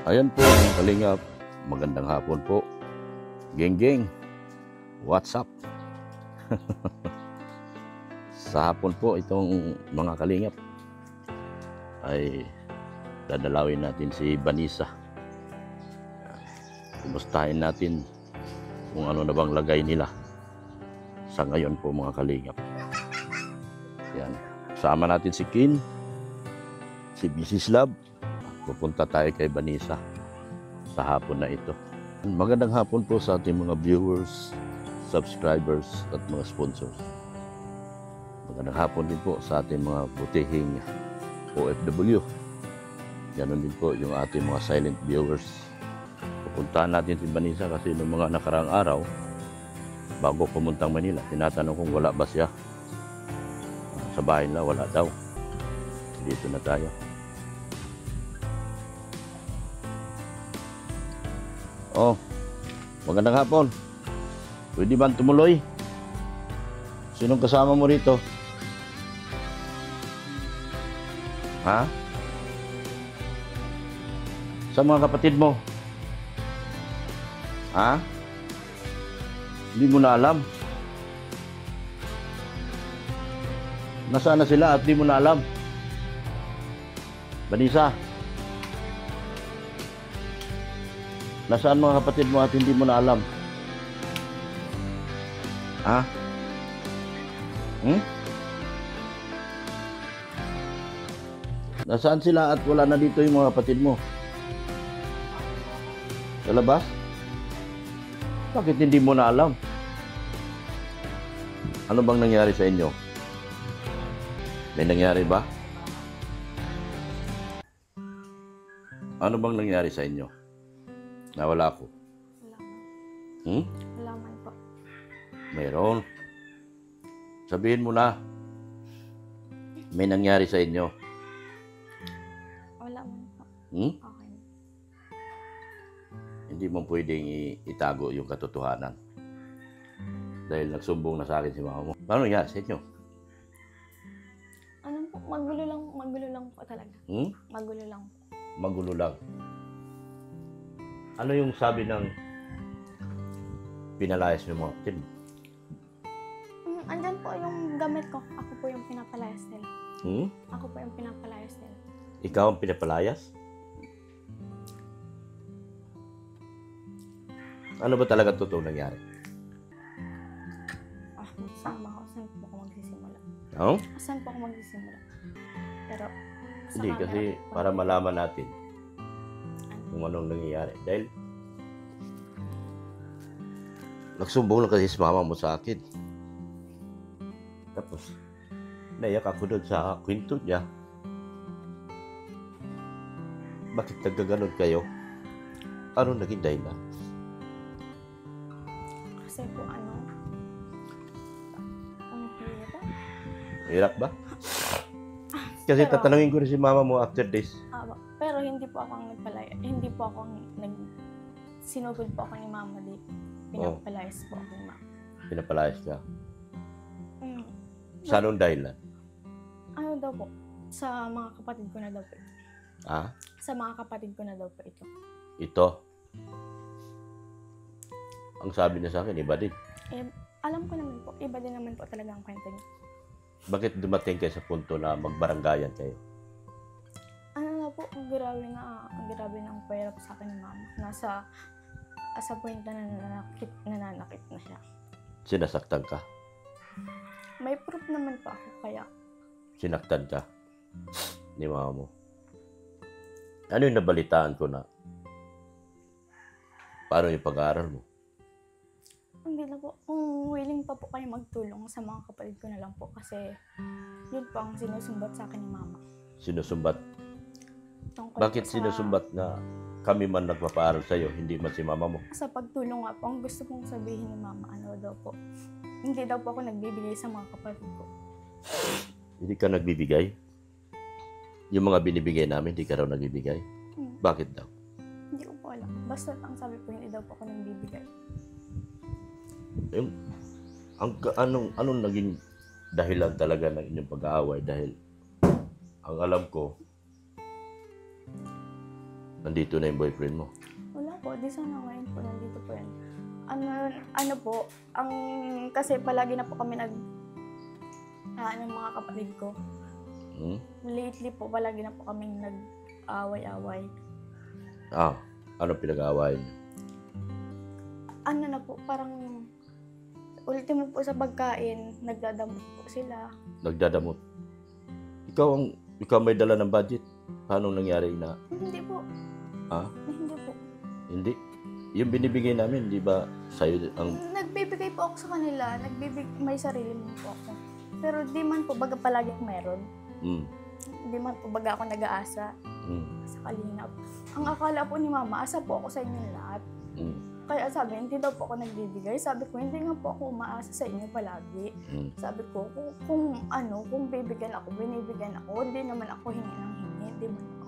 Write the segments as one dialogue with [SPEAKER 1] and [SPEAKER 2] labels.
[SPEAKER 1] Ayan po mga kalingap, magandang hapon po. Geng, what's up? Sa hapon po itong mga kalingap ay dadalawin natin si Vanessa. Kumustahin natin kung ano na bang lagay nila sa ngayon po mga kalingap. Yan. Sama natin si Kin, si Mrs. Love. Pupunta tayo kay Vanessa sa hapon na ito. Magandang hapon po sa ating mga viewers, subscribers at mga sponsors. Magandang hapon din po sa ating mga butihing OFW. Ganon din po yung ating mga silent viewers. Pupuntahan natin si Vanessa kasi noong mga nakaraang araw, bago pumuntang Manila, tinatanong kung wala ba siya. Sa bahay na wala daw. Dito na tayo. Oh, magandang hapon. Pwede ba tumuloy? Sinong kasama mo rito? Ha? Sa mga kapatid mo? Ha? Hindi mo na alam? Nasaan na sila at di mo na alam? Vanessa? Nasaan mga kapatid mo at hindi mo na alam? Ha? Nasaan sila at wala na dito yung mga kapatid mo? Sa labas? Bakit hindi mo na alam? Ano bang nangyari sa inyo? May nangyari ba? Ano bang nangyari sa inyo? Nawala ako.
[SPEAKER 2] Wala man. Wala man po.
[SPEAKER 1] Meron. Sabihin mo na. May nangyari sa inyo.
[SPEAKER 2] Wala man po. Okay.
[SPEAKER 1] Hindi mo pwedeng itago yung katotohanan. Dahil nagsumbong na sa akin si mama mo. Paano nangyari sa inyo?
[SPEAKER 2] Ano po? Magulo lang po talaga. Magulo lang po.
[SPEAKER 1] Magulo lang. Ano yung sabi ng pinalayas ng mga kapatid mo?
[SPEAKER 2] Andyan po yung gamit ko. Ako po yung pinapalayas nila. Ako po yung pinapalayas nila.
[SPEAKER 1] Ikaw ang pinapalayas? Ano ba talaga totoo nangyari?
[SPEAKER 2] Saan po ako magsisimula?
[SPEAKER 1] Oh?
[SPEAKER 2] Saan po ako magsisimula? Pero,
[SPEAKER 1] Hindi, kasi para malaman natin kung anong nangyayari. Dahil nagsumbong lang kasi si mama mo sa akin. Tapos, naiyak ako doon sa kwento niya. Bakit nagkaganon kayo? Ano naging dahilan?
[SPEAKER 2] Kasi po
[SPEAKER 1] Hirap ba? Kasi tatanungin ko rin si mama mo after this.
[SPEAKER 2] Pero hindi po ako ang nagpalaya. Hindi po ako sinugod po ako ni mama dito. Pinapalayas po ako ni mama.
[SPEAKER 1] Pinapalayas ka? Sa anong dahilan?
[SPEAKER 2] Ano daw po? Sa mga kapatid ko na daw po ito. Sa mga kapatid ko na daw po ito.
[SPEAKER 1] Ito? Ang sabi niya sa akin, iba din.
[SPEAKER 2] Alam ko naman po, iba din naman po talaga ang kwento niya.
[SPEAKER 1] Bakit dumating kayo sa punto na magbaranggayan kayo?
[SPEAKER 2] Ano na po, grabe ng pahirap sa akin ni mama. Nasa point na nananakit na siya.
[SPEAKER 1] Sinasaktan ka?
[SPEAKER 2] May proof naman po ako, kaya.
[SPEAKER 1] Sinaktan ka ni mama mo? Ano yung nabalitaan ko na? Paano yung pag-aaral mo?
[SPEAKER 2] Hindi na po. Kung willing pa po kayo magtulong sa mga kapatid ko na lang po kasi yun po ang sinusumbat sa akin ni mama.
[SPEAKER 1] Sinusumbat?
[SPEAKER 2] Tungkol
[SPEAKER 1] Bakit sinusumbat na kami man nagpapaaral sa'yo, hindi man si mama mo?
[SPEAKER 2] Sa pagtulong nga po, ang gusto kong sabihin ni mama, ano daw po, hindi daw po ako nagbibigay sa mga kapatid ko.
[SPEAKER 1] Hindi ka nagbibigay? Yung mga binibigay namin, hindi ka raw nagbibigay? Bakit daw?
[SPEAKER 2] Hindi ko po alam. Basta ang sabi po, hindi daw po ako nagbibigay.
[SPEAKER 1] Anong naging dahilan talaga ng inyong pag-aaway? Dahil ang alam ko, Nandito na yung boyfriend mo.
[SPEAKER 2] Wala po, di sana ngayon po, nandito po yan. Ano po, kasi palagi na po kami ng mga kapatid ko. Lately po, palagi na po kami nag-away-away.
[SPEAKER 1] Ano pinag-aawayan niyo?
[SPEAKER 2] Ano na po, parang ultimo po sa pagkain, nagdadamot po sila.
[SPEAKER 1] Nagdadamot. Ikaw may dala ng budget. Paano nangyari na?
[SPEAKER 2] Hindi po. Hindi po.
[SPEAKER 1] Hindi. Yung binibigay namin, di ba, sa'yo ang...
[SPEAKER 2] Nagbibigay po ako sa kanila, may sarili mo po ako. Pero di man po baga palagi meron. Di man po baga ako nag-aasa sa kalingap. Ang akala po ni Mama, asa po ako sa inyo lahat. Kaya sabi, hindi daw po ako nagbibigay. Sabi ko, hindi nga po ako umaasa sa inyo palagi. Sabi ko, kung bibigyan ako, binibigyan ako, hindi naman ako hingi ng hingi. Hindi man ako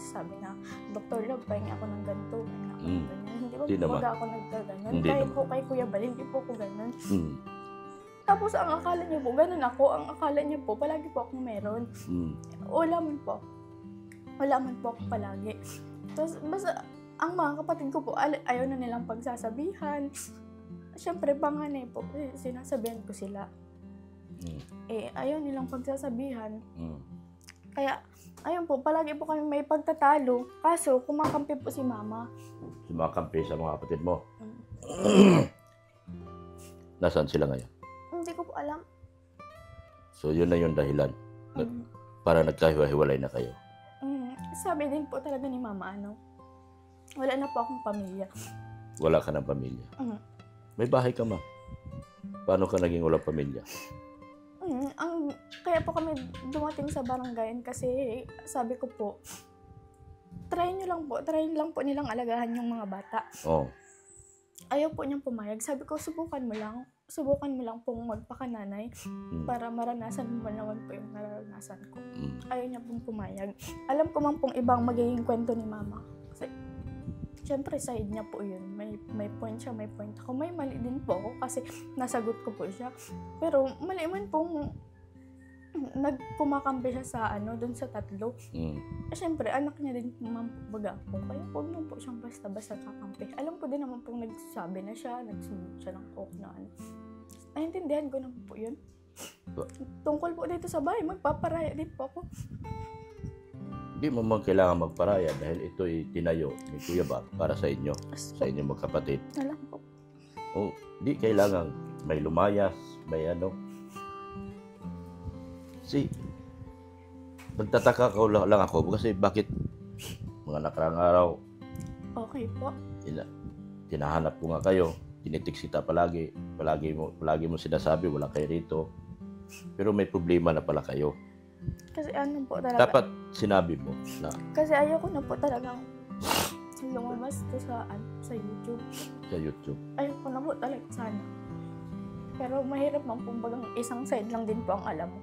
[SPEAKER 2] sabi na, Dr. Love, pahingi ako ng ganito, pahingi ako ng ganyan. Hindi ba baga ako nagkaganon? Kahit po kay Kuya Bal, hindi po ako ganon. Tapos ang akala niyo po, ganon ako. Ang akala niyo po, palagi po ako meron. Wala man po. Wala man po ako palagi. Tapos, basta, ang mga kapatid ko po, ayaw na nilang pagsasabihan. Siyempre, panganay po, sinasabihan ko sila. Ayaw nilang pagsasabihan. Kaya, ayun po, palagi po kami may pagtatalo. Kaso, kumakampi po si Mama.
[SPEAKER 1] Sumakampi sa mga kapatid mo. Nasaan sila ngayon?
[SPEAKER 2] Hindi ko po alam.
[SPEAKER 1] So, yun na yung dahilan. Para nagkahiwa-hiwalay na kayo.
[SPEAKER 2] Sabi din po talaga ni Mama, wala na po akong pamilya.
[SPEAKER 1] Wala ka ng pamilya? May bahay ka, ma. Paano ka naging walang pamilya?
[SPEAKER 2] Kaya po kami dumating sa barangayan kasi sabi ko po, try lang po nilang alagahan yung mga bata. Ayaw po niyang pumayag. Sabi ko, subukan mo lang pong magpakananay para maranasan mo naman po yung nararanasan ko. Ayaw niya pong pumayag. Alam ko man pong ibang magiging kwento ni Mama. Kasi, syempre, side niya po yun. May point siya, may point ako. May mali din po ako kasi nasagot ko po siya. Pero, mali man pong nagkumakampi siya sa doon sa tatlo. Syempre, anak niya din naman po baga ako. Kaya huwag naman po siyang basta-basta kakampi. Alam ko din naman pong nagsasabi na siya, nagsunod siya ng coke na Naintindihan ko naman po yun. Tungkol po dito sa bahay, magpaparaya din po ako.
[SPEAKER 1] Hindi mo man kailangan magparaya dahil ito'y tinayo ni Kuya Bal para sa inyo, sa inyong magkapatid.
[SPEAKER 2] Alam po.
[SPEAKER 1] Di kailangan may lumayas, may nagtataka ko lang ako kasi bakit mga nakarang araw
[SPEAKER 2] okay po.
[SPEAKER 1] Tinahanap ko nga kayo, tinitext kita palagi mo sinasabi wala kayo rito. Pero may problema na pala kayo.
[SPEAKER 2] Kasi po talaga.
[SPEAKER 1] Dapat sinabi mo na.
[SPEAKER 2] Kasi ayoko na po talagang lumabas to sa YouTube.
[SPEAKER 1] Sa YouTube.
[SPEAKER 2] Ayoko na po talaga sana. Pero mahirap man po bagang isang side lang din po ang alam mo.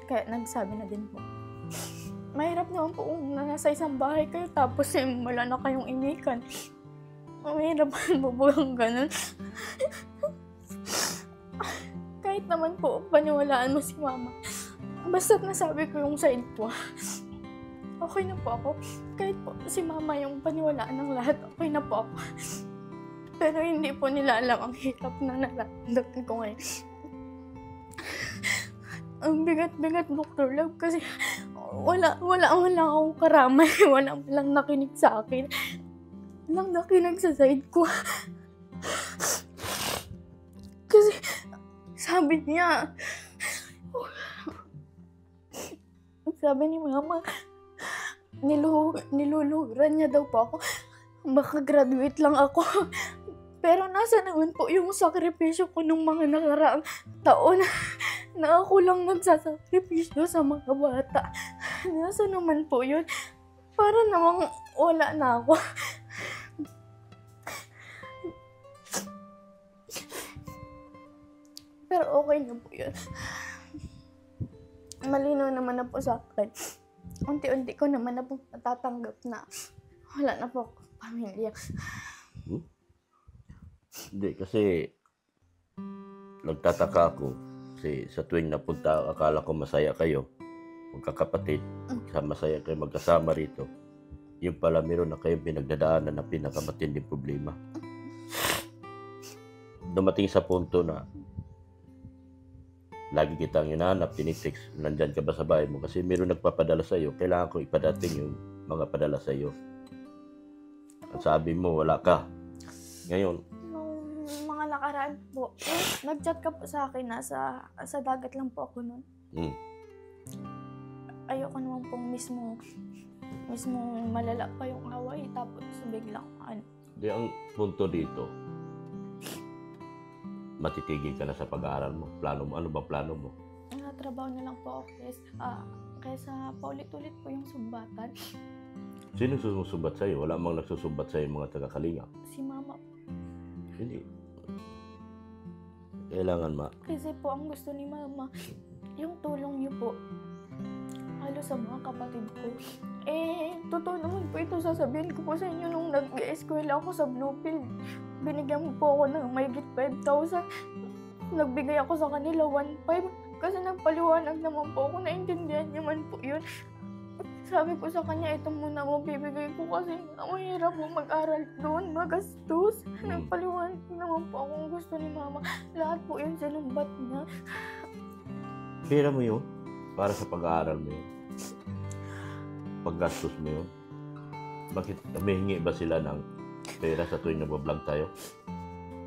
[SPEAKER 2] Kaya nagsabi na din po. Mahirap naman po kung nasa isang bahay kayo tapos wala na kayong inikan. Mahirap po bugang ganun. Kahit naman po paniwalaan mo si Mama. Basta't nasabi ko yung side ko. Okay na po ako. Kahit po si Mama yung paniwalaan ng lahat, okay na po ako. Pero hindi po nila alam ang hirap na nararamdaman ko ngayon. Ang bigat-bigat, Dr. Love, kasi wala akong karamay. Wala lang nakinig sa akin. Walang nakinig sa side ko. Kasi sabi niya, sabi ni Mama, niluluhuran niya daw po ako. Baka graduate lang ako. Pero nasa naman po yung sakripisyo ko nung mga nakaraang taon na ako lang nagsasakripisyo sa mga bata. Nasa naman po yun. Para namang wala na ako. Pero okay na po yun. Malinaw naman na po sa akin. Unti-unti ko naman na po natatanggap na wala na po akong pamilya.
[SPEAKER 1] Hindi, kasi nagtataka ako kasi sa tuwing napunta, akala ko masaya kayo, magkakapatid, masaya kayo magkasama rito. yung pala meron na kayong pinagdadaanan na pinakamatinding problema. Dumating sa punto na lagi kitang hinahanap, tinitext, nandyan ka ba sa bahay mo? Kasi meron nagpapadala sa iyo, kailangan ko ipadating yung mga padala sa iyo. At sabi mo, wala ka. Ngayon,
[SPEAKER 2] Nung mga nakaraan po, nag-chat ka po sa akin, sa dagat lang po ako nun. Ayoko naman pong mismong malala pa yung away, tapos biglang
[SPEAKER 1] di ang punto dito, matitigil ka na sa pag-aaral mo. Plano mo, ano ba plano mo?
[SPEAKER 2] trabaho na lang po ako kaysa paulit-ulit po yung sumbatan.
[SPEAKER 1] Sino sumusumbat sa'yo? Wala mang nagsusumbat sa'yo mga taga-Kalingap.
[SPEAKER 2] Si mama.
[SPEAKER 1] Hindi. Kailangan
[SPEAKER 2] Kasi po ang gusto ni mama, yung tulong niyo po, halos sa mga kapatid ko. Totoo naman po ito, sasabihin ko po sa inyo nung nag-eskwela ako sa Bluefield. Binigyan mo po ako ng mahigit 5,000. Nagbigay ako sa kanila 1,500 kasi nagpaliwanag naman po ako, naintindihan niyo man po yun. Sabi ko sa kanya, ito muna mo bibigay ko kasi mahirap mo mag-aral doon, magastos. Nagpaliwanag naman po ako kung gusto ni mama. Lahat po yun sinumbat niya.
[SPEAKER 1] pera mo yun para sa pag-aaral mo yun. Paggastos mo yun. Bakit humihingi ba sila ng pera sa tuwing nagbablog tayo?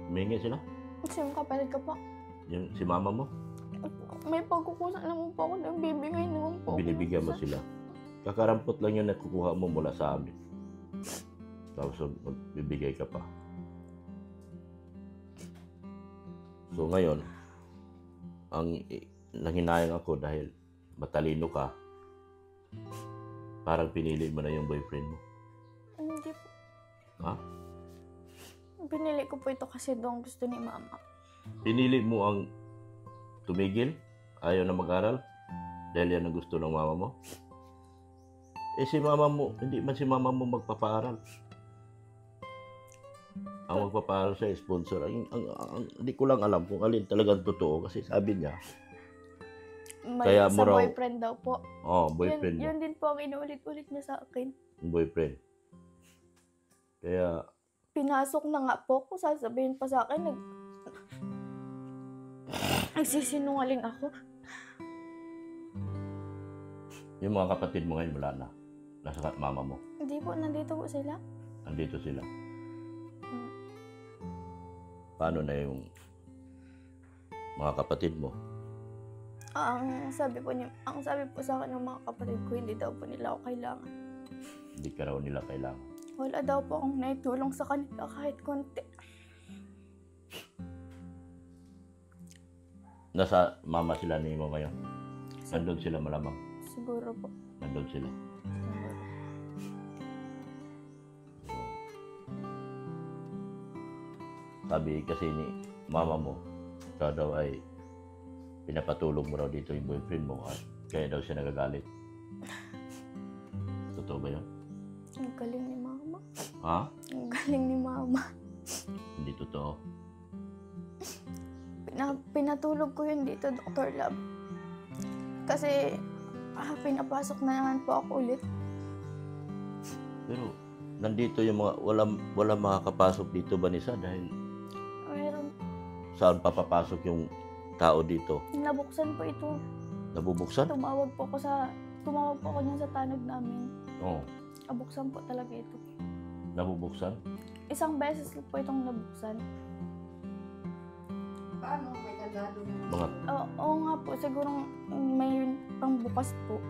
[SPEAKER 1] Humihingi sila?
[SPEAKER 2] Kasi yung kapalit ka po,
[SPEAKER 1] Yung si mama mo?
[SPEAKER 2] may pagkukusa naman po ako, nagbibigay naman po ako.
[SPEAKER 1] Binibigyan mo sila. Kakarampot lang yun na kukuha mo mula sa amin. Tapos magbibigay ka pa. So ngayon, ang nanginayang ako dahil matalino ka, parang pinili mo na yung boyfriend mo.
[SPEAKER 2] Hindi po.
[SPEAKER 1] Ha?
[SPEAKER 2] Pinili ko po ito kasi doon gusto ni mama.
[SPEAKER 1] Pinili mo ang tumigil, ayaw na mag-aral, dahil yan ang gusto ng mama mo. Si mama mo, hindi man si mama mo magpapaaral. Ang magpapaaral sa sponsor, hindi ko lang alam kung alin talagang totoo kasi sabi niya.
[SPEAKER 2] May
[SPEAKER 1] Kaya
[SPEAKER 2] sa
[SPEAKER 1] mo raw-
[SPEAKER 2] boyfriend daw po.
[SPEAKER 1] Boyfriend mo.
[SPEAKER 2] Yun din po ang inuulit-ulit niya sa akin.
[SPEAKER 1] Boyfriend. Kaya,
[SPEAKER 2] Pinasok na nga po ako, sasabihin pa sa akin, nagsisinungaling ako.
[SPEAKER 1] yung mga kapatid mo ngayon wala na. Nasa mama mo.
[SPEAKER 2] Hindi po, nandito po sila.
[SPEAKER 1] Andito sila. Paano na yung mga kapatid mo?
[SPEAKER 2] Ang sabi po sa akin ng mga kapatid ko, hindi daw po nila ako kailangan.
[SPEAKER 1] Hindi ka raw nila kailangan.
[SPEAKER 2] Wala daw po akong naitulong sa kanila kahit konti.
[SPEAKER 1] Nasa mama sila ni mo ngayon. Nandun sila malamang.
[SPEAKER 2] Siguro po.
[SPEAKER 1] Nandun sila.
[SPEAKER 2] Siguro.
[SPEAKER 1] Sabi kasi ni mama mo, ikaw daw ay pinapatulog mo raw dito yung boyfriend mo at kaya daw siya nagagalit. Totoo ba yun?
[SPEAKER 2] Ang galing ni mama.
[SPEAKER 1] Ha?
[SPEAKER 2] Ang galing ni mama.
[SPEAKER 1] Hindi totoo.
[SPEAKER 2] Pinatulog ko yun dito, Dr. Lab. Kasi pinapasok na naman po ako ulit.
[SPEAKER 1] Pero nandito yung mga walang makakapasok dito Vanessa dahil
[SPEAKER 2] Meron.
[SPEAKER 1] saan papapasok yung tao dito?
[SPEAKER 2] Nabuksan po ito.
[SPEAKER 1] Nabubuksan?
[SPEAKER 2] Tumawag po ako niya sa tanod namin.
[SPEAKER 1] Oo.
[SPEAKER 2] Nabuksan po talaga ito.
[SPEAKER 1] Nabubuksan?
[SPEAKER 2] Isang beses po itong nabuksan.
[SPEAKER 3] Paano? May kagado na.
[SPEAKER 1] Mga,
[SPEAKER 2] Oo nga po, siguro may pangbukas po.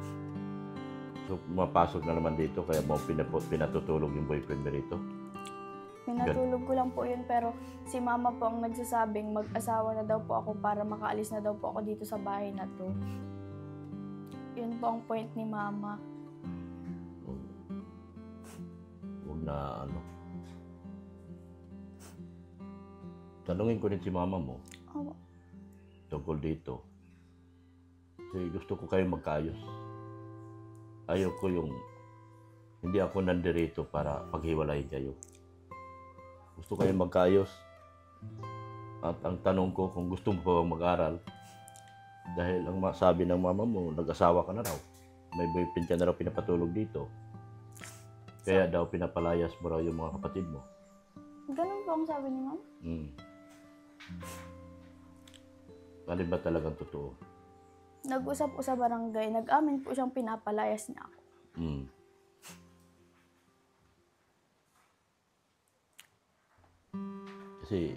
[SPEAKER 1] so mapasok na naman dito kaya mo pinatutulog yung boyfriend mo rito?
[SPEAKER 2] Pinatulog ko lang po yun, pero si mama po ang nagsasabing mag-asawa na daw po ako para makaalis na daw po ako dito sa bahay na to. Yun po ang point ni mama.
[SPEAKER 1] Huwag na tanungin ko rin si mama mo
[SPEAKER 2] Oo.
[SPEAKER 1] tungkol dito. Kasi gusto ko kayo magkaayos. Ayaw ko yung hindi ako nandirito para paghiwalayin kayo. Gusto kayo magkaayos. At ang tanong ko kung gusto mo pa bang mag-aral dahil ang sabi ng mama mo, nag-asawa ka na raw. May boyfriend ka na raw pinapatulog dito. Kaya daw pinapalayas mo raw yung mga kapatid mo.
[SPEAKER 2] Ganun po ang sabi ni ma'am.
[SPEAKER 1] Alin ba talagang totoo?
[SPEAKER 2] Nag-usap po sa barangay, nag-amin po siyang pinapalayas niya ako.
[SPEAKER 1] Kasi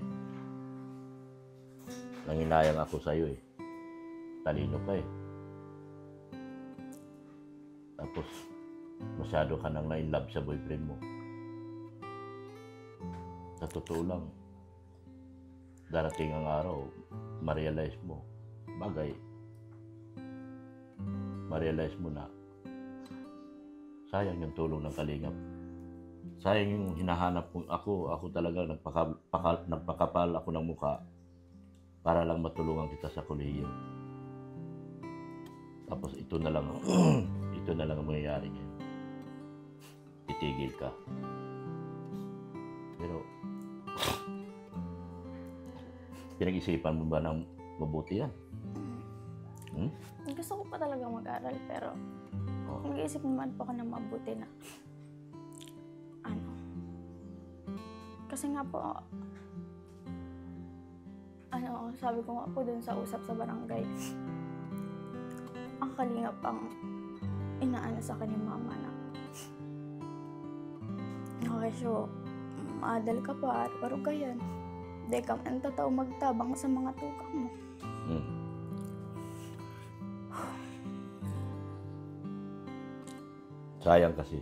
[SPEAKER 1] nanginayang ako sa'yo eh. Talino ka eh. Tapos masyado ka nang na-inlove sa boyfriend mo. Sa totoo lang, darating ang araw, ma-realize mo, ma-realize mo na sayang yung tulong ng kalingap. Sayang yung hinahanap kong ako talaga nagpakapal ako ng mukha para lang matulungan kita sa kolehiyo. Tapos ito na lang ang mangyayari ngayon. Titigil ka. Pero pinag-isipan mo ba ng mabuti yan?
[SPEAKER 2] Gusto ko pa talaga mag-aral pero nag-iisip naman po ako ng mabuti na kasi nga po sabi ko nga po dun sa usap sa barangay, ang kalingap ang inaano sa akin ni mama na okay, so maadal ka pa at parugayan. Di ka man tataw magtabang sa mga tukang mo.
[SPEAKER 1] Sayang kasi.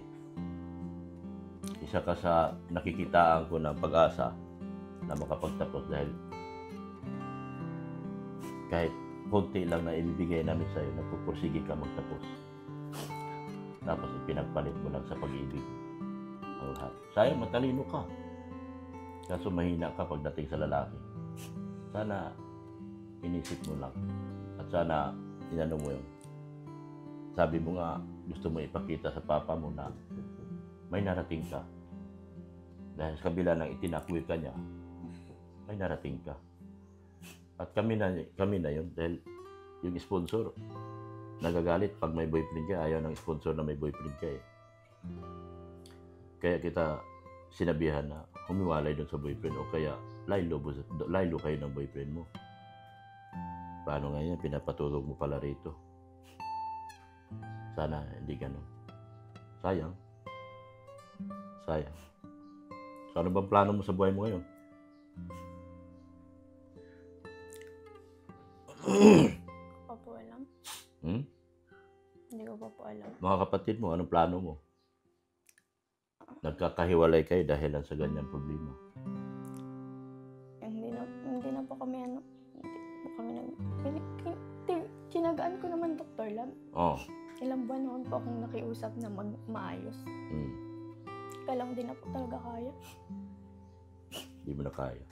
[SPEAKER 1] Isa ka sa nakikitaan ko ng pag-asa na makapagtapos dahil kahit konti lang na ibibigay namin sa'yo, nagpupursige ka magtapos. Tapos ipinagpalit mo lang sa pag-ibig ang lahat. Sayang, matalino ka. Kaso mahina ka pagdating sa lalaki. Sana inisip mo lang. At sana inano mo yun. Sabi mo nga, gusto mo ipakita sa papa mo na may narating ka. Dahil sa kabila ng itinakwil ka niya, may narating ka. At kami na yun dahil yung sponsor nagagalit pag may boyfriend ka. Ayaw ng sponsor na may boyfriend ka eh. Kaya kita sinabihan na humiwalay doon sa boyfriend o kaya laylo kayo ng boyfriend mo. Paano nga yan? Pinapatulog mo pala rito. Sana hindi ganun. Sayang. So ano bang plano mo sa buhay mo ngayon?
[SPEAKER 2] Hindi ko pa po alam. Hindi ko pa po alam.
[SPEAKER 1] Mga kapatid mo, anong plano mo? Nagkakahiwalay kayo dahil sa ganyang problema.
[SPEAKER 2] Hindi na po kami Tinagaan ko naman, Dr. Lab. Ilang buwan naman po akong nakiusap na maayos. Kaya lang din na po talaga kaya.
[SPEAKER 1] Hindi mo na kaya.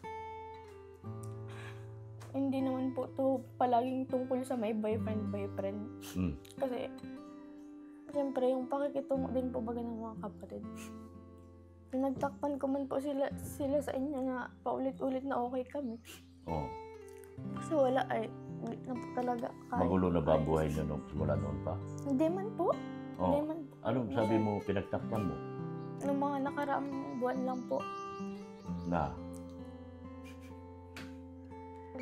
[SPEAKER 2] Hindi naman po to palaging tungkol sa may boyfriend. Kasi, siyempre, yung pakikitungo din po baga ng mga kapatid. Nagtakpan ko man po sila sa inyo na paulit-ulit na okay kami. Kasi wala hindi na po talaga kaya.
[SPEAKER 1] Magulo na ba ang buhay niyo simula noon pa?
[SPEAKER 2] Hindi man po. Hindi man po.
[SPEAKER 1] Anong sabi mo, pinagtakpan mo?
[SPEAKER 2] Nung mga nakaraang buwan lang po.
[SPEAKER 1] Na?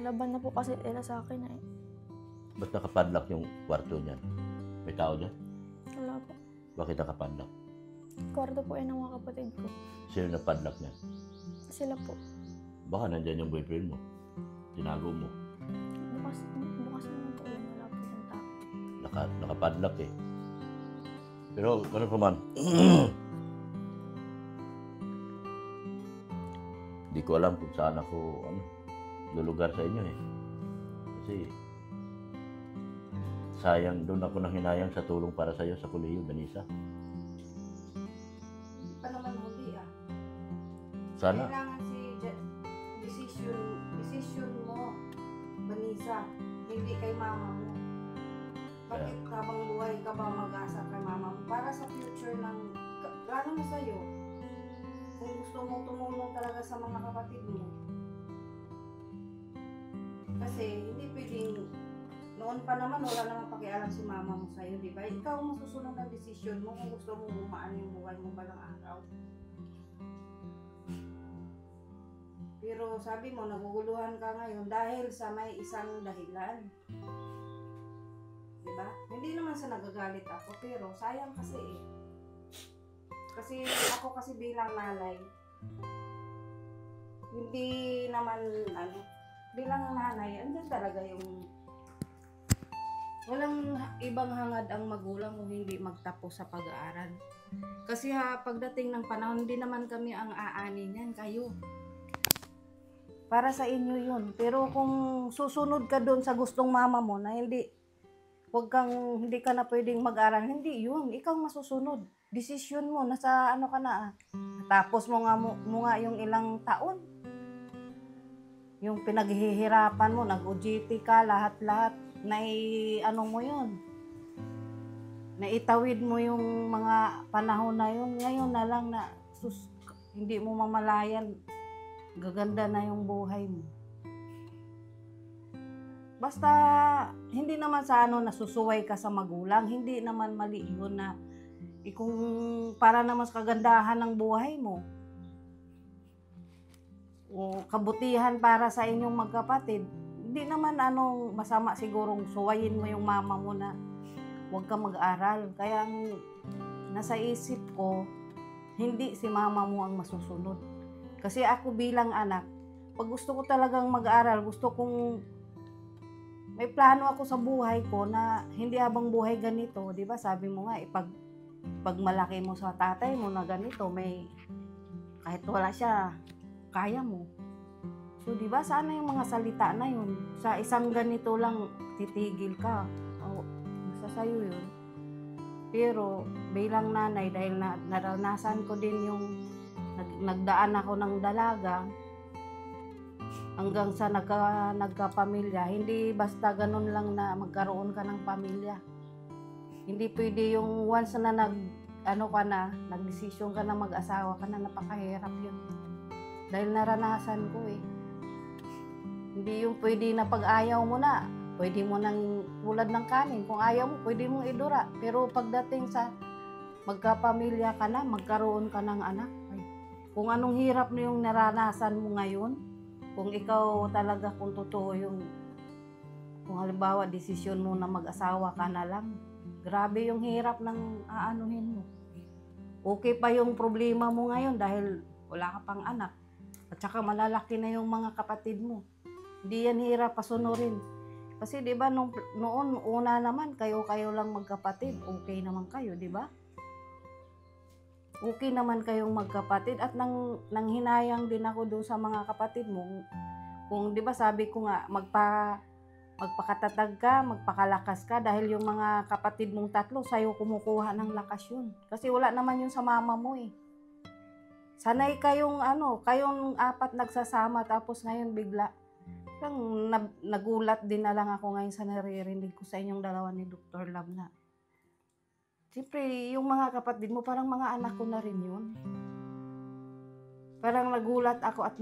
[SPEAKER 2] Laban na po kasi nila sa akin eh.
[SPEAKER 1] Ba't nakapadlock yung kwarto niyan? May tao dyan?
[SPEAKER 2] Wala po.
[SPEAKER 1] Bakit nakapadlock?
[SPEAKER 2] Kwarto po yan ng mga kapatid ko.
[SPEAKER 1] Sino na padlock niyan?
[SPEAKER 2] Sila po.
[SPEAKER 1] Baka nandyan yung boyfriend mo. Tinago mo.
[SPEAKER 2] Bukas naman po yun. Wala po yung tao.
[SPEAKER 1] Nakapadlock eh. Pero ano pa man, hindi ko alam kung saan ako lulugar sa inyo eh. Kasi sayang, doon ako nang hinayang sa tulong para sa iyo sa kolehiyo, Vanessa.
[SPEAKER 3] Hindi pa naman huli
[SPEAKER 1] Sana.
[SPEAKER 3] Kailangan decision mo, Vanessa, hindi kay mama mo. Bakit habang buhay ka ba mag-asa kay mama mo? Para sa future ng, lalo na sa'yo, kung gusto mong tumulong talaga sa mga kapatid mo. Kasi hindi pwedeng Noon pa naman, wala naman pakialam si mama mo sa'yo, di ba? Ikaw ang masusunod ng desisyon mo kung gusto mo gumaan yung buhay mo balang araw. Pero sabi mo, naguguluhan ka ngayon dahil sa may isang dahilan. Di ba? Hindi naman sa nagagalit ako, pero sayang kasi eh. Kasi ako kasi bilang nanay, hindi naman, bilang nanay, andyan talaga yung walang ibang hangad ang magulang kung hindi magtapos sa pag-aaral. Kasi pagdating ng panahon, hindi naman kami ang aani niyan, kayo. Para sa inyo yun. Pero kung susunod ka doon sa gustong mama mo na hindi ka na pwedeng mag-aral, hindi yun. Ikaw masusunod. Desisyon mo, nasa ano ka na. Tapos mo nga yung ilang taon. Yung pinaghihirapan mo, nag-OJT ka, lahat-lahat. Mo yun. Naitawid mo yung mga panahon na yun. Ngayon na lang na hindi mo mamalayan, gaganda na yung buhay mo. Basta hindi naman sa nasusuway ka sa magulang, hindi naman mali yun na kung para naman sa kagandahan ng buhay mo o kabutihan para sa inyong magkapatid. Hindi naman masama sigurong suwayin mo yung mama mo na huwag ka mag-aral. Kaya nasa isip ko, hindi si mama mo ang masusunod. Kasi ako bilang anak, pag gusto ko talagang mag-aral, gusto kong may plano ako sa buhay ko na hindi habang buhay ganito. Di ba sabi mo nga, pag malaki mo sa tatay mo na ganito, kahit wala siya, kaya mo. So, di ba, sana yung mga salita na yun, sa isang ganito lang, titigil ka. O, nasa sayo yun. Pero, bilang nanay, dahil naranasan ko din yung, nagdaan ako ng dalaga, hanggang sa nagkapamilya, hindi basta ganun lang na magkaroon ka ng pamilya. Hindi pwede yung once na nagdesisyon ka na mag-asawa ka na, napakahirap yun. Dahil naranasan ko eh. Hindi yung pwede na pag ayaw mo na, pwede mo nang tulad ng kanin. Kung ayaw mo, pwede mong idura. Pero pagdating sa magkapamilya ka na, magkaroon ka ng anak. Kung anong hirap na yung naranasan mo ngayon, kung ikaw talaga, kung totoo kung halimbawa, desisyon mo na mag-asawa ka na lang, grabe yung hirap ng aanuhin mo. Okay pa yung problema mo ngayon dahil wala ka pang anak. At saka malalaki na yung mga kapatid mo. Hindi yan hirap pasunurin. Kasi 'di ba noon una naman kayo lang magkapatid, okay naman kayo, 'di ba? Okay naman kayong magkapatid at nanghinayang din ako doon sa mga kapatid mo. Kung 'di ba sabi ko nga magpakatatag ka, magpakalakas ka dahil yung mga kapatid mong tatlo sa'yo kumukuha ng lakas yun. Kasi wala naman yun sa mama mo eh. Sanay kayong kayong apat nagsasama tapos ngayon bigla. Nagulat din na lang ako ngayon sa naririnig ko sa inyong dalawa ni Dr. Love na. Siyempre, yung mga kapatid mo parang mga anak ko na rin yun. Parang nagulat ako at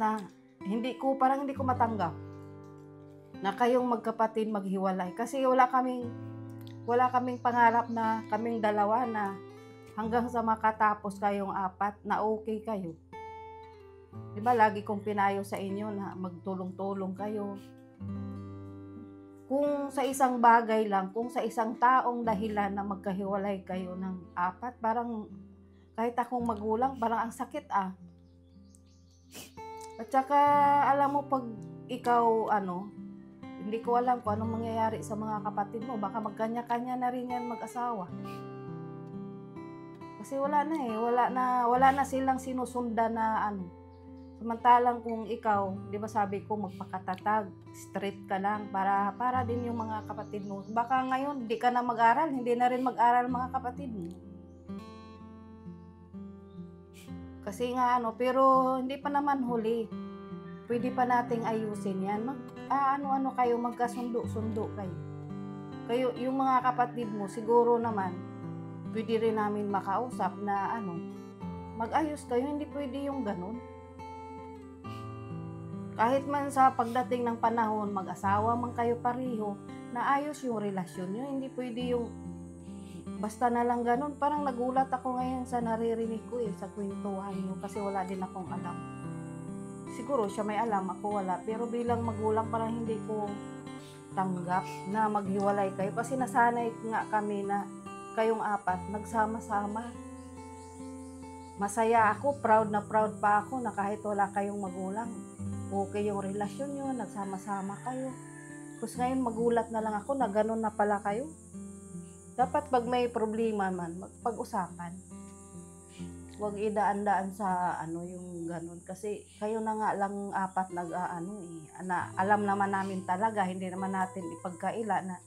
[SPEAKER 3] hindi ko matanggap na kayong magkapatid maghiwalay. Kasi wala kaming pangarap na kaming dalawa na hanggang sa makatapos kayong apat na okay kayo. Diba lagi kong pinayo sa inyo na magtulong-tulong kayo. Kung sa isang bagay lang, kung sa isang taong dahilan na magkahiwalay kayo ng apat, parang kahit akong magulang, parang ang sakit ah. At saka alam mo pag ikaw hindi ko alam kung anong mangyayari sa mga kapatid mo. Baka magkanya-kanya na rin yan mag-asawa. Kasi wala na silang sinusundan na Samantalang kung ikaw, di ba sabi ko magpakatatag, straight ka lang para din yung mga kapatid mo. Baka ngayon, di ka na mag-aral, hindi na rin mag-aral mga kapatid mo. Kasi nga pero hindi pa naman huli. Pwede pa nating ayusin yan. Kayo, magkasundo-sundo kayo. Kayo, yung mga kapatid mo, siguro naman, pwede rin namin makausap na mag-ayos kayo, hindi pwede yung ganun. Kahit man sa pagdating ng panahon, mag-asawa man kayo pareho, naayos yung relasyon nyo. Hindi pwede yung basta na lang ganun. Parang nagulat ako ngayon sa naririnig ko sa kwentuhan nyo kasi wala din akong alam. Siguro siya may alam, ako wala. Pero bilang magulang parang hindi ko tanggap na maghiwalay kayo. Kasi nasanay nga kami na kayong apat, nagsama-sama. Masaya ako, proud na proud pa ako na kahit wala kayong magulang. Okay yung relasyon nyo, nagsama-sama kayo. Tapos ngayon magulat na lang ako na ganun na pala kayo. Dapat pag may problema man, magpag-usapan. Huwag idaan-daan sa yung ganun. Kasi kayo na nga lang apat alam naman namin talaga, hindi naman natin ipagkaila na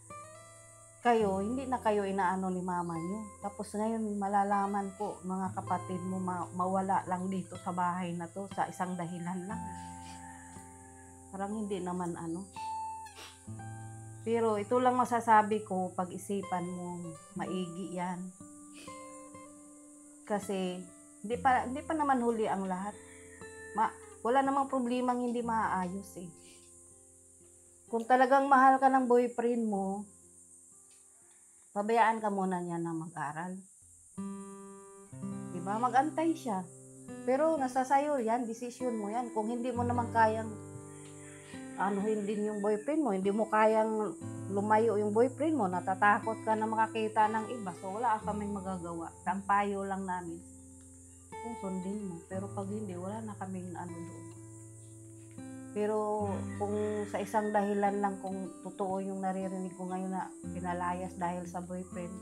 [SPEAKER 3] kayo, hindi na kayo inaano ni mama nyo. Tapos ngayon malalaman ko, mga kapatid mo mawala lang dito sa bahay na to sa isang dahilan lang. Parang hindi naman Pero ito lang masasabi ko, pag-isipan mo, maigi yan. Kasi hindi pa naman huli ang lahat. Wala namang problemang hindi maaayos eh. Kung talagang mahal ka ng boyfriend mo, pabayaan ka muna niya na mag-aral. Diba? Mag-antay siya. Pero nasa sayo yan, desisyon mo yan. Kung hindi mo naman kayang hindi yung boyfriend mo, hindi mo kayang lumayo yung boyfriend mo, natatakot ka na makakita ng iba, so wala kaming magagawa. Ang payo lang namin, kung sundin mo. Pero pag hindi, wala na kaming doon. Pero kung sa isang dahilan lang, kung totoo yung naririnig ko ngayon na pinalayas dahil sa boyfriend,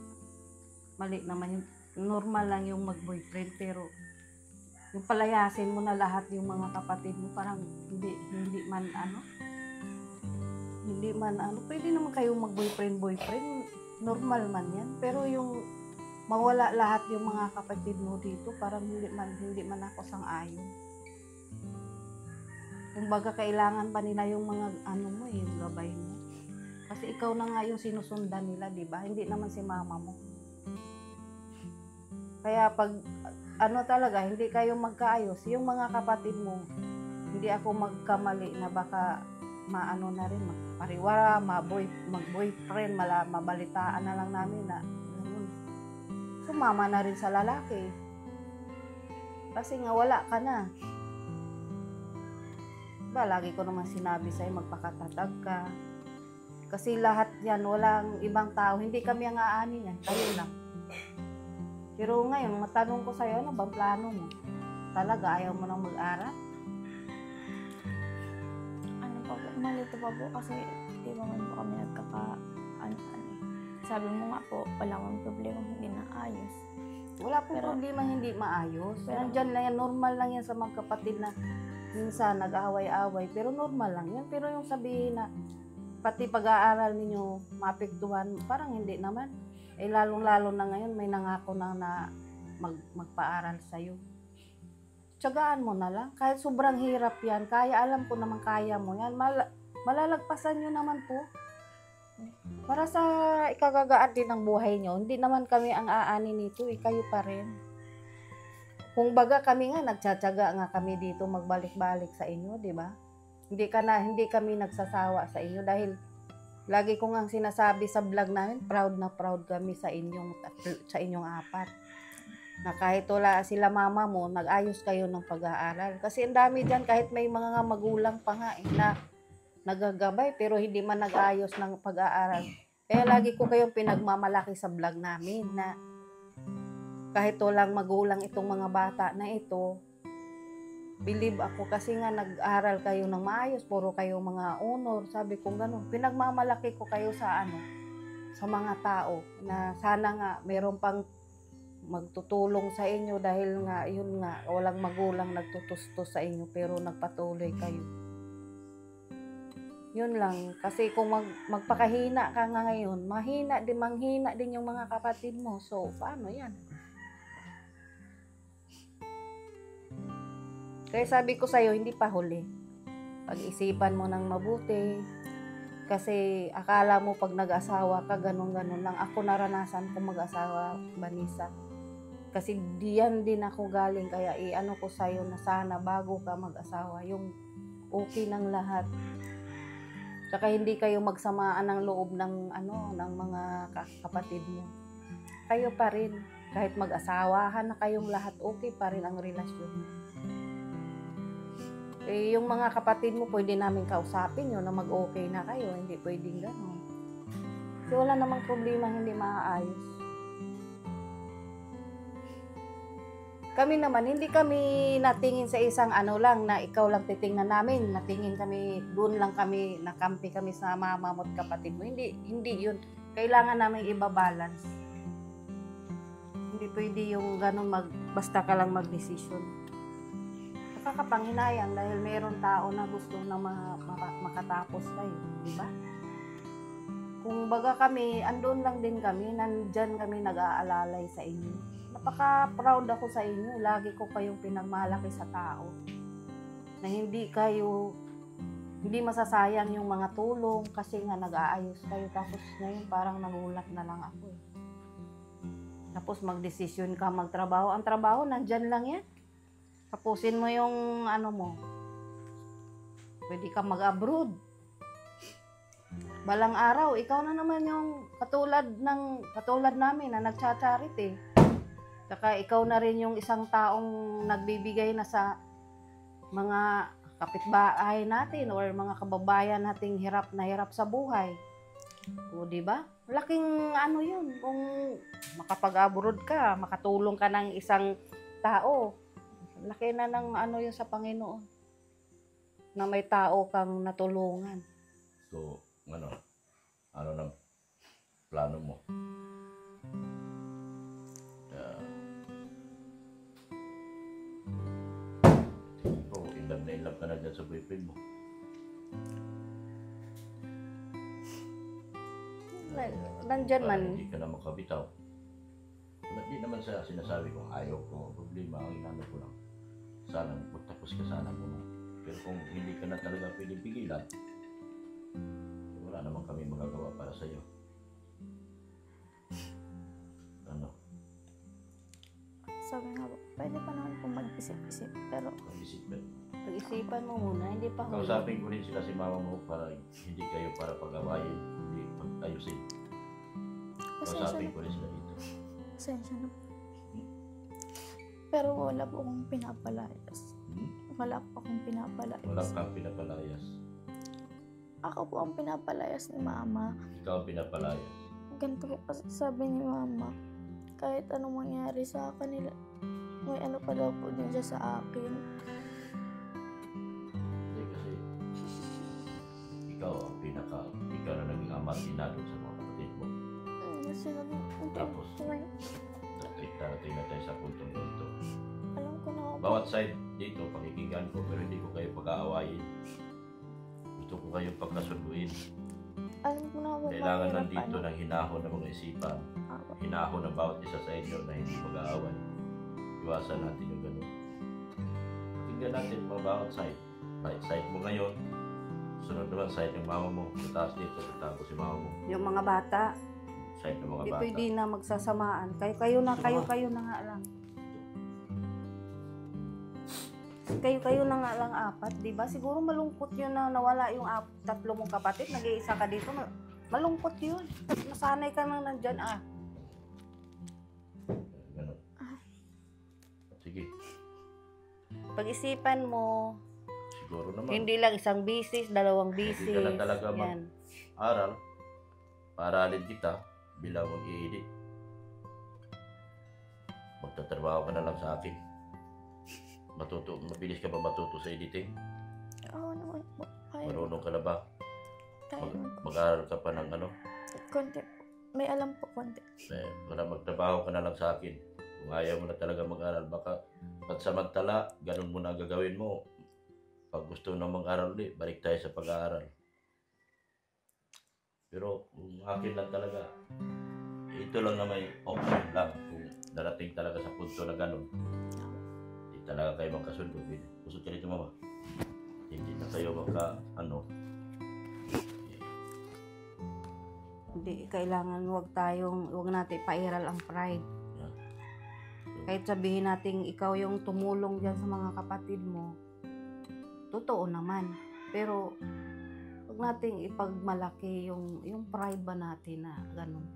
[SPEAKER 3] mali naman yung normal lang yung mag-boyfriend. Pero yung palayasin mo na lahat yung mga kapatid mo, parang hindi man pwede naman kayong mag-boyfriend, normal man yan. Pero yung mawala lahat yung mga kapatid mo dito, parang hindi man ako sang-ayon. Kumbaga kailangan pa nila yung mga yung gabay mo. Kasi ikaw na nga yung sinusundan nila, di ba? Hindi naman si mama mo. Kaya pag talaga, hindi kayo magkaayos, yung mga kapatid mo, hindi ako magkamali na baka na rin, magpariwara, mag-boyfriend, mabalitaan na lang namin na sumama na rin sa lalaki. Kasi nga wala ka na. Lagi ko naman sinabi sa'yo, magpakatatag ka. Kasi lahat yan, walang ibang tao. Hindi kami ang aanin yan, kayo lang. Pero ngayon, matanong ko sa'yo, ano bang plano mo? Talaga, ayaw mo nang mag-aral?
[SPEAKER 2] Malito pa po kasi di ba man po kami sabi mo nga po, wala akong problema, hindi na ayos.
[SPEAKER 3] Wala pong problema hindi maayos. Nandyan lang yan, normal lang yan sa mga kapatid na minsan nag-away-away, pero normal lang yan. Pero yung sabihin na pati pag-aaral ninyo maapektuhan, parang hindi naman. Lalong-lalo na ngayon, may nangako na magpaaral sa'yo. Tiyagaan mo na lang. Kahit sobrang hirap yan, alam ko naman kaya mo yan. Malalagpasan nyo naman po. Para sa ikagagaan din ng buhay nyo, hindi naman kami ang aani nito, kayo pa rin. Kung baga kami nga, nagtsatsaga nga kami dito magbalik-balik sa inyo, di ba? Hindi kami nagsasawa sa inyo dahil lagi ko nga sinasabi sa vlog namin, proud na proud kami sa inyong apat. Na kahit wala sila mama mo, nag-ayos kayo ng pag-aaral. Kasi ang dami dyan, kahit may mga magulang pa nga na nagagabay, pero hindi man nag-ayos ng pag-aaral. Kaya lagi ko kayong pinagmamalaki sa vlog namin na kahit walang magulang itong mga bata na ito, believe ako kasi nga nag-aral kayo ng maayos, puro kayo mga honor. Sabi ko gano'n, pinagmamalaki ko kayo sa sa mga tao na sana nga mayroon pang magtutulong sa inyo dahil nga yun nga walang magulang nagtutustos sa inyo pero nagpatuloy kayo. Yun lang, kasi kung magpakahina ka nga ngayon, manghina din yung mga kapatid mo. So paano yan? Kaya sabi ko sa'yo, hindi pa huli. Pag-isipan mo ng mabuti. Kasi akala mo pag nag-asawa ka, ganun-ganun lang. Ako naranasan ko mag-asawa, Vanessa. Kasi diyan din ako galing. Kaya ko sa'yo na sana bago ka mag-asawa, yung okay ng lahat. Saka hindi kayo magsamaan ng loob ng ng mga kapatid mo. Kayo pa rin, kahit mag-asawahan na kayong lahat, okay pa rin ang relasyon mo. Eh, yung mga kapatid mo, pwede namin kausapin yun na mag-okay na kayo. Hindi pwedeng gano'n. Kasi wala namang problema hindi maaayos. Kami naman, hindi kami natingin sa isang lang na ikaw lang titingnan namin. Natingin kami, doon lang kami, nakampi kami sa mama mo at kapatid mo. Hindi yun. Kailangan namin ibabalance. Hindi pwede yung gano'n basta ka lang mag-desisyon. Nakakapanghinayang dahil mayroon tao na gusto na makatapos kayo, di ba? Kung baga kami, andun lang din kami, nandyan kami nag-aalalay sa inyo. Napaka-proud ako sa inyo, lagi ko kayong pinagmalaki sa tao. Na hindi masasayang yung mga tulong kasi nga nag-aayos kayo. Tapos ngayon parang nagulat na lang ako eh. Tapos magdesisyon ka magtrabaho. Ang trabaho, nandyan lang yan. Tapusin mo yung mo. Pwede ka mag-abroad. Balang araw, ikaw na naman yung katulad namin na nagcha-charity. Saka ikaw na rin yung isang taong nagbibigay na sa mga kapitbahay natin or mga kababayan nating hirap na hirap sa buhay. O, di ba? Laking yun. Kung makapag-abroad ka, makatulong ka ng isang tao. Laki na ng yun sa Panginoon. Na may tao kang natulungan.
[SPEAKER 1] So, ano na plano mo? In love ka na dyan sa boyfriend mo.
[SPEAKER 3] Nandyan man.
[SPEAKER 1] Hindi ka na makabitaw. Hindi naman sa sinasabi kong ayaw ko, problema, ang inano ko lang. Sana magtapos ka sana muna. Pero kung hindi ka na talaga pwedeng pigilan, wala naman kami magagawa para sa iyo.
[SPEAKER 2] Sabi nga po, pwede pa naman po mag-isip-isip. Pero
[SPEAKER 3] pag-isipan mo muna, hindi pa huli.
[SPEAKER 1] Kausapin ko rin sila si mama mo para hindi kayo para pag-awayin, hindi pag-ayusin. Kausapin ko rin sila dito.
[SPEAKER 2] Pasensya na po. Pero wala po akong pinapalayas. Wala po akong pinapalayas.
[SPEAKER 1] Wala kang pinapalayas.
[SPEAKER 2] Ako po ang pinapalayas ni mama.
[SPEAKER 1] Ikaw ang pinapalayas.
[SPEAKER 2] Ganito po sabi ni mama. Kahit anong mangyari sa kanila, may pa daw po din siya sa akin.
[SPEAKER 1] Hindi kasi ikaw na naging ama at ina doon sa mga kapatid mo. Tapos, darating na tayo sa puntong ganito.
[SPEAKER 2] Alam ko na po.
[SPEAKER 1] Bawat side dito, pakikinggan ko, pero hindi ko kayo pag-aawayin. Gusto ko kayong pagkasunduin.
[SPEAKER 2] Alam ko na po.
[SPEAKER 1] Kailangan nandito ng hinahon ng mga isipan. Hinahon ng bawat isa sa inyo na hindi mag-aaway. Iwasan natin yung ganun. Pakinggan natin mga bawat side. Right side mo ngayon. Sunod naman side ng mama mo. Sa taas dito, tago si mama mo.
[SPEAKER 3] Yung mga bata,
[SPEAKER 1] Side ng mga
[SPEAKER 3] hindi
[SPEAKER 1] bata.
[SPEAKER 3] pwede na magsasamaan. Kayo na nga lang. Kayo na nga lang apat, di ba? Siguro malungkot yun na nawala yung tatlo mong kapatid. Nag-iisa ka dito. Malungkot yun. Nasanay ka na nandyan,
[SPEAKER 1] Ganun. Sige.
[SPEAKER 3] Pag-isipan mo,
[SPEAKER 1] Siguro naman.
[SPEAKER 3] hindi lang isang bisis, dalawang bisis.
[SPEAKER 1] Hindi ka na talaga
[SPEAKER 3] Yan.
[SPEAKER 1] mag-aral. Paaralin kita bilang mag-i-edit. Magtatrabaho ka na lang sa akin. Mabilis ka ba matuto sa editing?
[SPEAKER 2] Oo naman po. Kaya
[SPEAKER 1] Marunong ka na ba?
[SPEAKER 2] naman po.
[SPEAKER 1] Mag-aaral ka pa ng
[SPEAKER 2] Konti po. May alam po konti.
[SPEAKER 1] para magtrabaho ka na lang sa akin. Kung ayaw mo na talaga mag-aral, baka pansamantala, ganun mo na gagawin mo. Pag gusto na mag-aral ulit, balik tayo sa pag-aaral. Pero kung akin lang talaga, ito lang na may option lang. Kung darating talaga sa punto na ganun, hindi talaga kayo magkasundo. Gusto ka dito, mama? Hindi na kayo
[SPEAKER 3] Hindi, kailangan huwag natin pairal ang pride.
[SPEAKER 1] Yeah.
[SPEAKER 3] Kahit sabihin natin ikaw yung tumulong dyan sa mga kapatid mo, totoo naman. Pero, huwag nating ipagmalaki yung pride ba natin na ganun.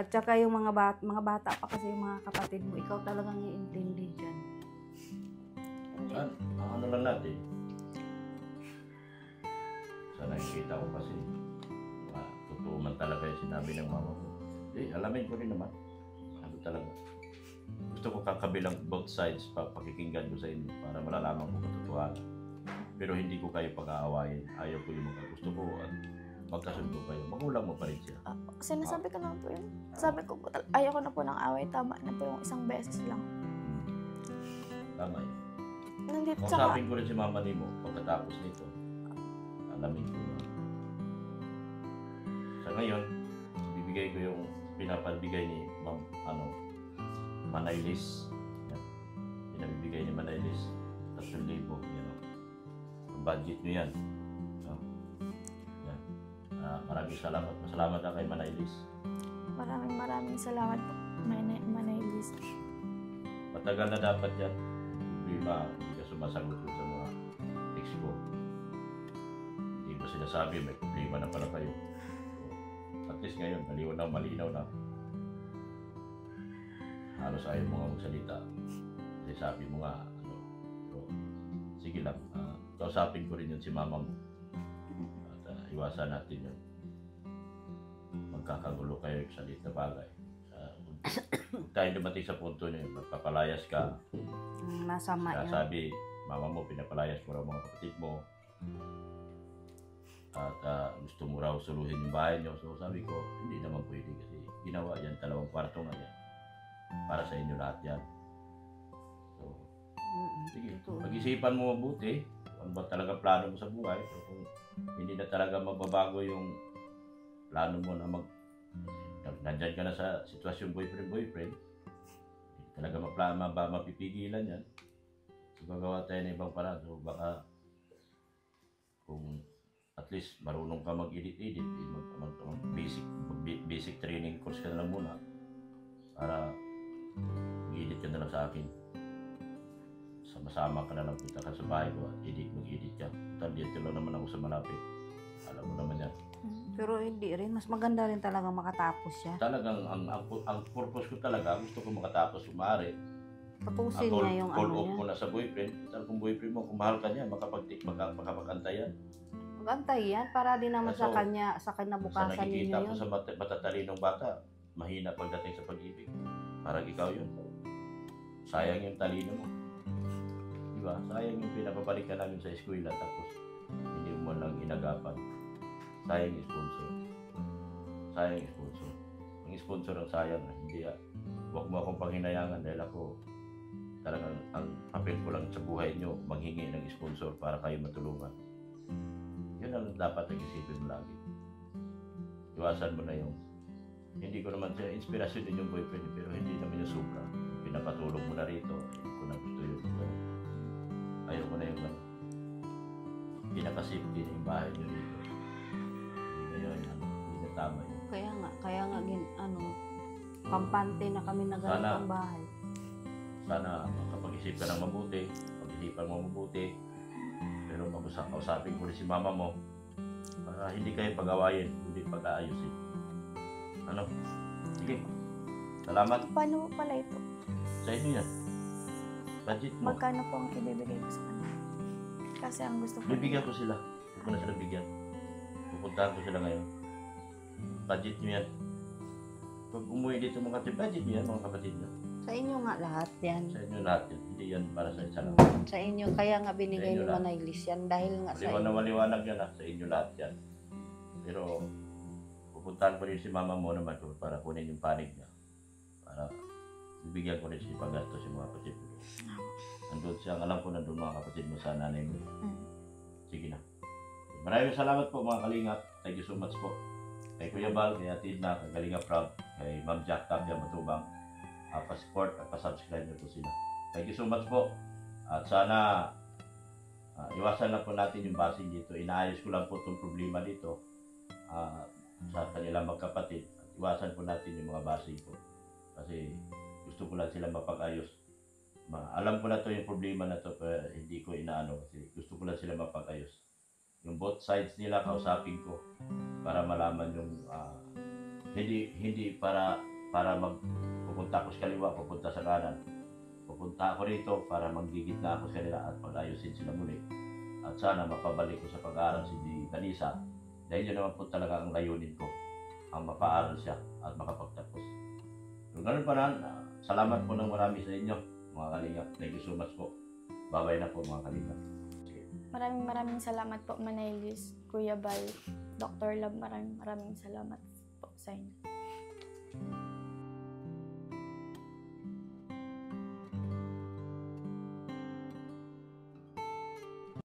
[SPEAKER 3] At saka yung mga bata pa kasi yung mga kapatid mo, ikaw talagang iintindi dyan.
[SPEAKER 2] Hindi.
[SPEAKER 1] Ang ano lang natin, sa nakikita ko kasi, totoo man talaga yung sinabi ng mama ko. Alamin ko rin naman. Ano talaga. Gusto ko kakabilang both sides, pakikinggan ko sa inyo para malalaman ko katotohanan. Pero hindi ko kayo pag-aawayin. Ayaw ko yung mga gusto ko at magkasundo kayo. Magulang mo pa rin siya.
[SPEAKER 2] Sinasabi ko na po yun. Sabi ko po, ayaw ko na po ng away. Tama na po yung isang beses lang.
[SPEAKER 1] Tama yun.
[SPEAKER 2] Nandito sa
[SPEAKER 1] Kausapin ko rin si mama ni mo pagkatapos nito. Alamin ko na. Sa ngayon, bibigay ko yung pinapabigay ni Manaylis. Yan. Pinabibigay ni Manaylis. 3,000. Yan. Ang budget nyo yan. No? Yan. Maraming salamat. Masalamat ka kay Manaylis.
[SPEAKER 2] maraming salamat po. Manaylis.
[SPEAKER 1] Matagal na dapat yan. Hindi ka sumasagot sa mga text ko. Hindi ko sinasabi, may problema na pala kayo. So, at least ngayon, malinaw na. Halos ayaw mo nga magsalita. Kasi sabi mo nga, so, sige lang, kausapin ko rin yun si mama mo. At iwasan natin yun. Magkakagulo kayo sa liit na bagay. Kung tayo dumating sa punto niyo, magpapalayas ka.
[SPEAKER 3] Masama
[SPEAKER 1] Kaya
[SPEAKER 3] yun.
[SPEAKER 1] sabi, mama mo, pinapalayas mo raw mga kapatid mo. At gusto mo raw suluhin yung bahay niyo. So sabi ko, hindi naman pwede kasi ginawa yan, 2 kwarto nga yan. Para sa inyo lahat yan. So, sige, pag-isipan mo mabuti. Ano ba talaga plano mo sa buhay? So, kung hindi na talaga magbabago yung plano mo na nandyan ka na sa sitwasyon boyfriend, hindi talaga mapipigilan yan. So, gagawa tayo ng ibang paraan. So, baka kung at least marunong ka mag-edit, basic training course ka na lang muna para mag-edit ka na lang sa akin. Sama-sama ka na lang, punta ka sa bahay ko at mag-edit ka. Total, dito lang naman ako sa malapit. Alam mo naman yan.
[SPEAKER 3] Pero hindi rin. Mas maganda rin talaga makatapos siya.
[SPEAKER 1] Talagang ang purpose ko talaga, gusto ko makatapos sumari.
[SPEAKER 3] Tapusin niya yung
[SPEAKER 1] call
[SPEAKER 3] ano
[SPEAKER 1] off
[SPEAKER 3] niya.
[SPEAKER 1] mo na sa boyfriend. Tal kung boyfriend mo, kung mahal ka niya, makapag-antay yan.
[SPEAKER 3] Mag-antay yan para din naman
[SPEAKER 1] Kaso,
[SPEAKER 3] sa
[SPEAKER 1] Sa
[SPEAKER 3] kinabukasan ninyo
[SPEAKER 1] nakikita ko
[SPEAKER 3] yun.
[SPEAKER 1] sa matatalinong bata, mahina pagdating sa pag-ibig. Parang ikaw yun. Sayang yung talino mo. Diba? Sayang yung pinapabalik ka namin sa eskwela tapos hindi mo lang inagapan. Sayang yung sponsor. Sayang yung sponsor. Ang sponsor ang sayang. Hindi huwag mo akong panghinayangan dahil ako talagang ang papel ko lang sa buhay nyo manghingi ng sponsor para kayo matulungan. Yun ang dapat nag-isipin mo lagi. Iwasan mo na yung hindi ko naman siya inspirasyon din yung boyfriend pero hindi naman yung sobra. Pinapatulog mo na rito. Hindi ko na gusto yun. Ayaw ko na yung pinaka-safety na yung bahay nyo dito. Hindi na tama yun.
[SPEAKER 3] Kaya nga kampante na kami na ganito ang bahay.
[SPEAKER 1] Sana makapag-isip ka ng mabuti, pag-isipan mo mabuti, pero kausapin ko rin si mama mo para hindi kayo pag-awayin, hindi pag-aayusin. Ano? Sige. Salamat.
[SPEAKER 2] Paano pala ito?
[SPEAKER 1] Sa inyo yan. Budget mo.
[SPEAKER 2] Magkano po ang ibibigay ko sa kanila? Kasi ang gusto ko.
[SPEAKER 1] Bibigyan ko sila. Huwag ko na sila bigyan. Pupuntahan ko sila ngayon. Budget nyo yan. Pag umuwi dito mga kapatid, budget nyo yan mga kapatid nyo.
[SPEAKER 3] Sa inyo nga lahat yan.
[SPEAKER 1] Sa inyo lahat yan. Hindi yan para sa isa lang.
[SPEAKER 3] Sa inyo. Kaya nga binigay
[SPEAKER 1] Sa inyo
[SPEAKER 3] ni
[SPEAKER 1] lahat.
[SPEAKER 3] Manaylis yan dahil nga sa inyo.
[SPEAKER 1] Maliwanag yan sa inyo lahat yan. Pero pupuntahan ko rin si mama mo naman doon para kunin yung panig niya. Para bibigyan ko rin si paggastos yung mga kapatid mo. Nandun siya, alam ko nandun mga kapatid mo sa nanay mo. Sige na. Maraming salamat po mga kalingap. Thank you so much po. Kay Kuya Bal, kay Ate Edna, kay Kalingap Rob, kay Ma'am Jack Tapia Matubang. Pa-support at pa-subscribe na po sila. Thank you so much po. At sana iwasan lang po natin yung basing dito. Inaayos ko lang po itong problema dito sa kanilang magkapatid. At iwasan po natin yung mga basing po. Kasi gusto ko lang sila mapag-ayos. Alam ko na to yung problema na to, pero hindi ko inaano kasi gusto ko lang sila mapagayos. Yung both sides nila kausapin ko para malaman yung hindi para pupunta ako sa kaliwa, pupunta sa kanan. Pupunta ako rito para maggigitna ako sa kanila at pag-ayusin sila muli. At sana mapabalik ko sa pag-aaral si Vanessa dahil yun naman po talaga ang layunin ko, ang mapaaral siya at makapagtapos. Kung ganun pa na, salamat po ng marami sa inyo, mga kalingap. Thank you so much po. Bye-bye na po, mga kalingap.
[SPEAKER 2] Maraming salamat po, Manay Liz, Kuya Bal, Dr. Love. Maraming salamat po sa inyo.